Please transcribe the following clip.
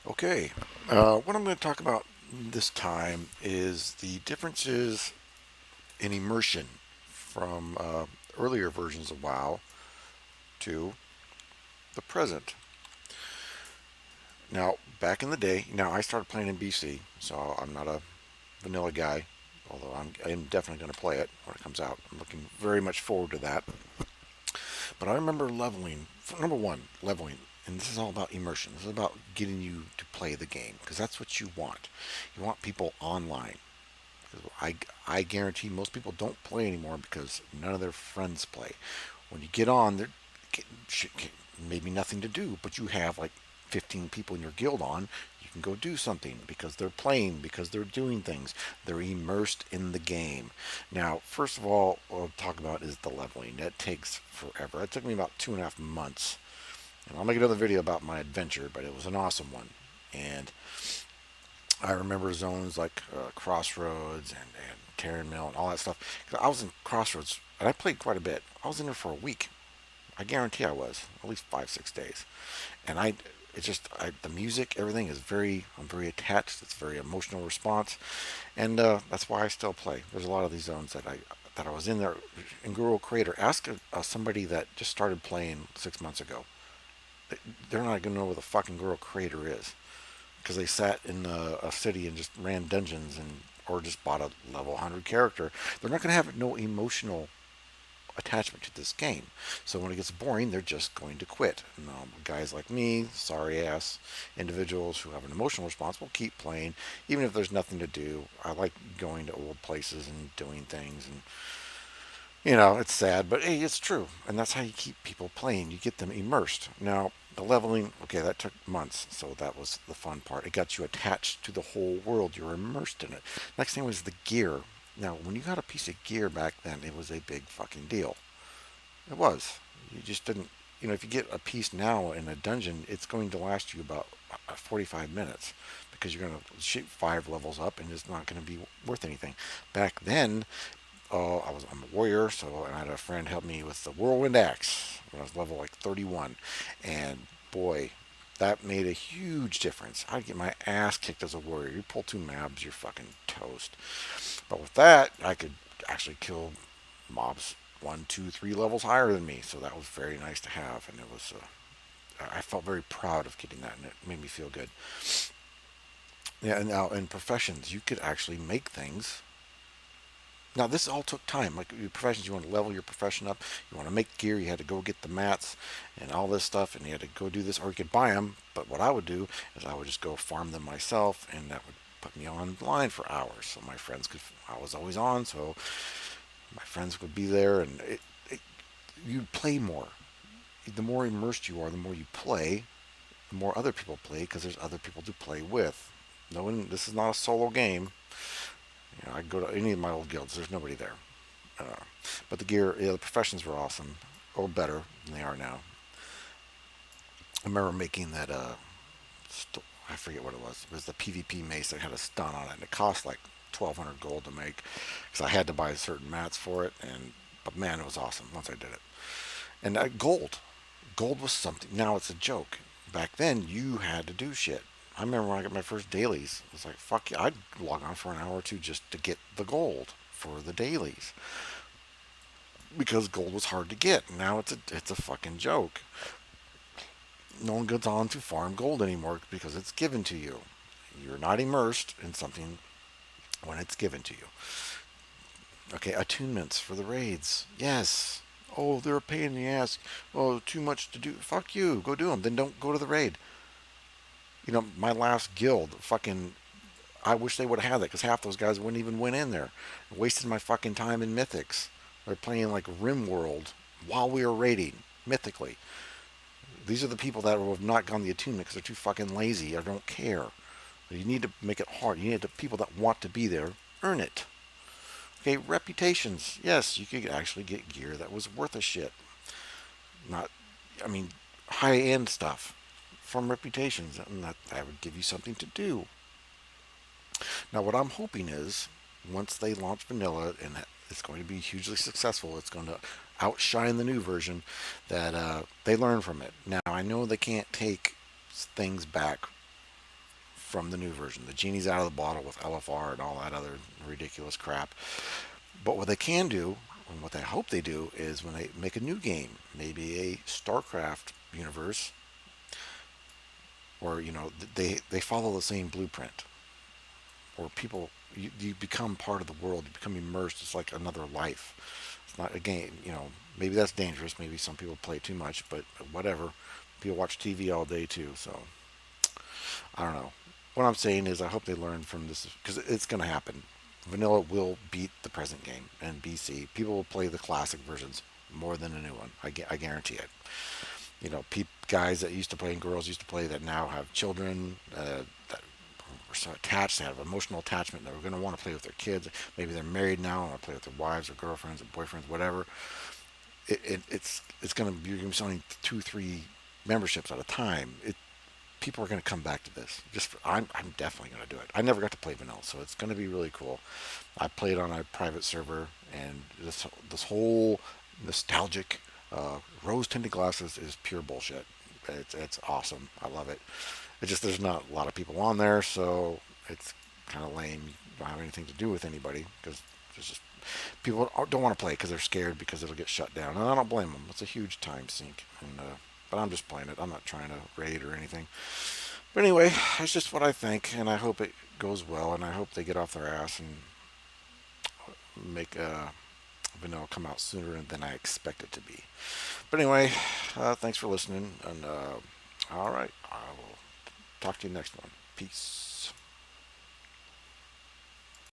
Okay, what I'm going to talk about this time is the differences in immersion from earlier versions of WoW to the present. Now, back in the day, now I started playing in BC, so I'm not a vanilla guy, although I am definitely going to play it when it comes out. I'm looking very much forward to that. But I remember leveling, number one, leveling, and this is all about immersion. This is about getting you to play the game because that's what you want. You want people online. I guarantee most people don't play anymore because none of their friends play. When you get on, there maybe nothing to do, but you have like 15 people in your guild on. You can go do something because they're playing, because they're doing things. They're immersed in the game. Now, first of all, what I'll talk about is the leveling. That takes forever. It took me about 2.5 months. And I'll make another video about my adventure, but it was an awesome one. And I remember zones like Crossroads and Terran Mill and all that stuff. 'Cause I was in Crossroads and I played quite a bit. I was in there for a week. I guarantee I was at least 5 6 days. And it's just the music, everything is I'm very attached. It's a very emotional response, and that's why I still play. There's a lot of these zones that I was in there in Guru Crater. Ask somebody that just started playing 6 months ago. They're not going to know where the fucking Guru Crater is because they sat in a city and just ran dungeons and or just bought a level 100 character. They're not going to have no emotional attachment to this game. So when it gets boring, they're just going to quit. And, guys like me, sorry ass individuals who have an emotional response, will keep playing, even if there's nothing to do. I like going to old places and doing things, and it's sad, but hey, it's true, and that's how you keep people playing. You get them immersed. Now, the leveling, okay, that took months, so that was the fun part. It got you attached to the whole world. You're immersed in it. Next thing was the gear. Now, when you got a piece of gear back then, it was a big fucking deal. It was. You just didn't. If you get a piece now in a dungeon, it's going to last you about 45 minutes because you're going to shoot 5 levels up and it's not going to be worth anything. Back then, I'm a warrior, so I had a friend help me with the whirlwind axe when I was level like 31, and boy, that made a huge difference. I'd get my ass kicked as a warrior. You pull 2 mabs, you're fucking toast. But with that, I could actually kill mobs 1, 2, 3 levels higher than me, so that was very nice to have, and it was. I felt very proud of getting that, and it made me feel good. Yeah, and now in professions, you could actually make things. Now this all took time. Like your professions, you want to level your profession up. You want to make gear. You had to go get the mats and all this stuff, and you had to go do this, or you could buy them. But what I would do is I would just go farm them myself, and that would put me online for hours. So my friends could. I was always on, so my friends would be there, and you'd play more. The more immersed you are, the more you play, the more other people play because there's other people to play with. No one. This is not a solo game. I go to any of my old guilds. There's nobody there. Uh, but the gear, the professions were awesome, or better than they are now. I remember making that. I forget what it was. It was the PvP mace that had a stun on it, and it cost like 1,200 gold to make because I had to buy certain mats for it. And but man, it was awesome once I did it. And gold was something. Now it's a joke. Back then, you had to do shit. I remember when I got my first dailies. It was like, fuck yeah, I'd log on for an hour or two just to get the gold for the dailies because gold was hard to get. Now it's a fucking joke. No one goes on to farm gold anymore because it's given to you. You're not immersed in something when it's given to you. Okay, attunements for the raids. Yes. Oh, they're a pain in the ass. Oh, too much to do. Fuck you. Go do them. Then don't go to the raid. My last guild, fucking, I wish they would have had that because half those guys wouldn't even went in there. Wasted my fucking time in Mythics. They're playing like RimWorld while we were raiding, mythically. These are the people that have not gone the attunement because they're too fucking lazy or don't care. You need to make it hard. You need the people that want to be there earn it. Okay, reputations. Yes, you could actually get gear that was worth a shit. Not, I mean, high end stuff from reputations, and that would give you something to do. Now, what I'm hoping is once they launch vanilla and it's going to be hugely successful, it's going to outshine the new version, that they learn from it. Now, I know they can't take things back from the new version. The genie's out of the bottle with LFR and all that other ridiculous crap. But what they can do, and what I hope they do, is when they make a new game, maybe a StarCraft universe, or they follow the same blueprint, or people you become part of the world, you become immersed. It's like another life. It's not a game. Maybe that's dangerous. Maybe some people play too much, but whatever. People watch TV all day too, so I don't know. What I'm saying is, I hope they learn from this because it's going to happen. Vanilla will beat the present game and BC. People will play the classic versions more than a new one. I guarantee it. Guys that used to play and girls used to play that now have children that were so attached. They have emotional attachment. They're going to want to play with their kids. Maybe they're married now and want to play with their wives or girlfriends or boyfriends, whatever. It's going to you're going to be selling 2, 3 memberships at a time. People are going to come back to this. I'm definitely going to do it. I never got to play vanilla, so it's going to be really cool. I played on a private server, and this whole nostalgic rose tinted glasses is pure bullshit. It's awesome. I love it. It's just there's not a lot of people on there, so it's kind of lame. You don't have anything to do with anybody because there's just people don't want to play because they're scared because it'll get shut down, and I don't blame them. It's a huge time sink, and but I'm just playing it. I'm not trying to raid or anything. But anyway, that's just what I think, and I hope it goes well, and I hope they get off their ass and make vanilla come out sooner than I expect it to be. But anyway, thanks for listening, and all right, I will talk to you next one. Peace.